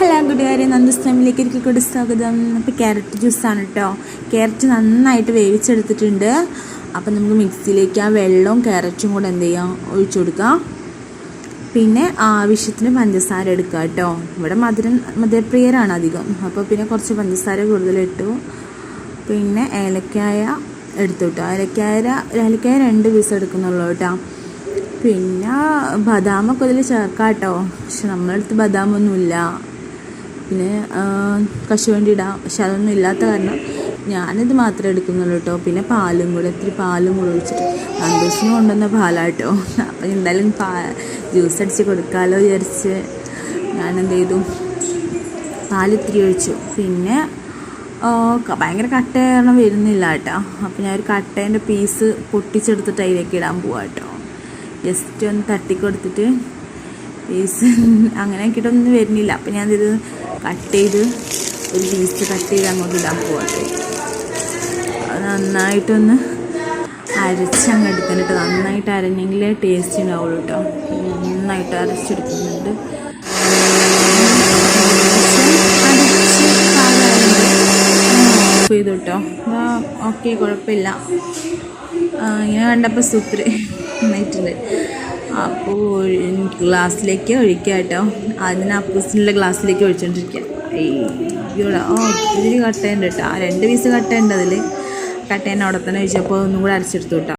Hello കൂട്ടുകാരെ, നന്ദൂസ് ഫാമിലിയിലേക്ക് ഒരിക്കൽ കൂടി സ്വാഗതം. അപ്പോൾ ക്യാരറ്റ് ജ്യൂസാണ് കേട്ടോ. ക്യാരറ്റ് നന്നായിട്ട് വേവിച്ചെടുത്തിട്ടുണ്ട്. അപ്പം നമുക്ക് മിക്സിയിലേക്ക് ആ വെള്ളവും ക്യാരറ്റും കൂടെ എന്ത് ചെയ്യാം, ഒഴിച്ചു കൊടുക്കാം. പിന്നെ ആവശ്യത്തിന് പഞ്ചസാര എടുക്കുക കേട്ടോ. ഇവിടെ മധുരപ്രിയരാണ് അധികം, അപ്പോൾ പിന്നെ കുറച്ച് പഞ്ചസാര കൂടുതലിട്ടു. പിന്നെ ഏലക്കായ എടുത്തു കേട്ടോ. ഏലക്കായ 2 പീസ് എടുക്കുന്നുള്ളൂ കേട്ടോ. പിന്നെ ബദാമൊക്കെ ഇതിൽ ചേർക്കാം കേട്ടോ. പക്ഷെ നമ്മളടുത്ത് ബദാമൊന്നുമില്ല. പിന്നെ കശുവണ്ടി ഇടാം, പക്ഷെ അതൊന്നും ഇല്ലാത്ത കാരണം ഞാനിത് മാത്രമേ എടുക്കുന്നുള്ളൂ കേട്ടോ. പിന്നെ പാലും കൂടെ, ഇത്തിരി പാലും കൂടെ ഒഴിച്ചിട്ട്, നന്ദൂസിന് കൊണ്ടുവന്ന പാലാട്ടോ. അപ്പം എന്തായാലും ജ്യൂസ് അടിച്ച് കൊടുക്കാമല്ലോ വിചാരിച്ച് ഞാനെന്ത് ചെയ്തു, പാലിത്തിരി ഒഴിച്ചു. പിന്നെ ഭയങ്കര കട്ട കാരണം വരുന്നില്ല കേട്ടോ. അപ്പോൾ ഞാനൊരു കട്ടേൻ്റെ പീസ് പൊട്ടിച്ചെടുത്തിട്ട് അതിലേക്ക് ഇടാൻ പോവാം കേട്ടോ. ജസ്റ്റ് ഒന്ന് തട്ടിക്കൊടുത്തിട്ട് പീസ് അങ്ങനെ ആക്കിയിട്ടൊന്നും വരുന്നില്ല. അപ്പോൾ ഞാനിത് കട്ട് ചെയ്ത് ഒരു പീസ് കട്ട് ചെയ്ത് അങ്ങോട്ട് ഇടാൻ പോകട്ടെ. അത് നന്നായിട്ടൊന്ന് അരച്ചങ്ങ് എടുക്കുന്നുണ്ട്. നന്നായിട്ട് അരഞ്ഞെങ്കിലേ ടേസ്റ്റ് ഉണ്ടാവുള്ളൂ കേട്ടോ. നന്നായിട്ട് അരച്ചെടുക്കുന്നുണ്ട്. ചെയ്തു കേട്ടോ. ഓക്കെ, കുഴപ്പമില്ല. ഇങ്ങനെ കണ്ടപ്പോൾ സൂപ്പർ നന്നായിട്ടുണ്ട്. അപ്പോൾ ഗ്ലാസ്സിലേക്ക് ഒഴിക്കുക കേട്ടോ. അതിന് അപ്പൂസിനുള്ള ഗ്ലാസ്സിലേക്ക് ഒഴിച്ചുകൊണ്ടിരിക്കുക. ഇവിടെ ഒത്തിരി കട്ടയുണ്ട് കേട്ടോ. 2 പീസ് കട്ടയുണ്ട് അതിൽ. കട്ടേൻ്റെ അവിടെ തന്നെ ഒഴിച്ചപ്പോൾ ഒന്നും കൂടെ അരച്ചെടുത്തു കേട്ടോ.